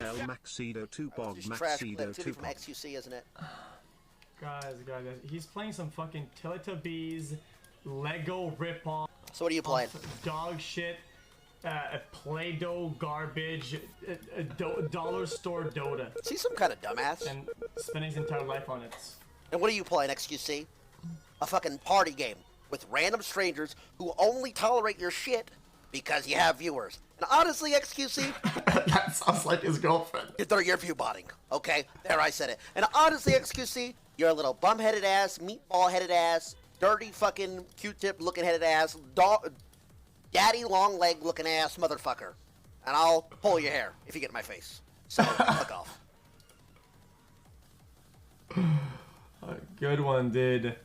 L Maxido 2 Bog Just trash clip. Maxido It's 2 from Bog. xQc, isn't it? Guys, he's playing some fucking Teletubbies, Lego ripoff. So what are you playing? Dog shit, Play-Doh garbage, dollar store Dota. See, some kind of dumbass. And spending his entire life on it. And what are you playing, xQc? A fucking party game with random strangers who only tolerate your shit because you have viewers. And honestly, xQc, That sounds like his girlfriend. you're view botting. Okay, there I said it. And honestly, xQc, you're a little bum-headed ass, meatball-headed ass, dirty fucking Q-tip looking headed ass, daddy long leg looking ass motherfucker. And I'll pull your hair if you get in my face. So, fuck off. Good one, dude.